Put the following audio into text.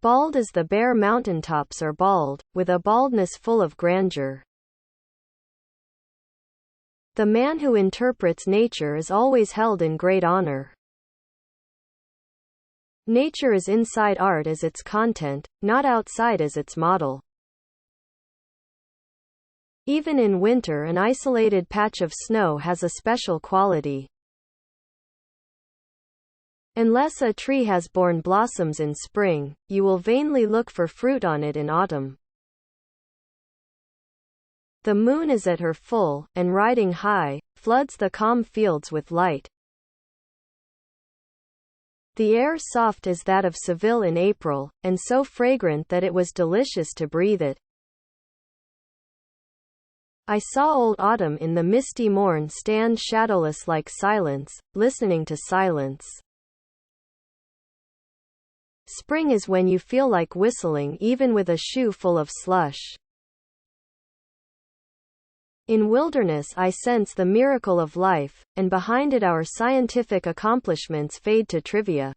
Bald as the bare mountaintops are bald, with a baldness full of grandeur. The man who interprets nature is always held in great honor. Nature is inside art as its content, not outside as its model. Even in winter, an isolated patch of snow has a special quality. Unless a tree has borne blossoms in spring, you will vainly look for fruit on it in autumn. The moon is at her full, and riding high, floods the calm fields with light. The air soft as that of Seville in April, and so fragrant that it was delicious to breathe it. I saw old autumn in the misty morn stand shadowless like silence, listening to silence. Spring is when you feel like whistling even with a shoe full of slush. In wilderness I sense the miracle of life, and behind it our scientific accomplishments fade to trivia.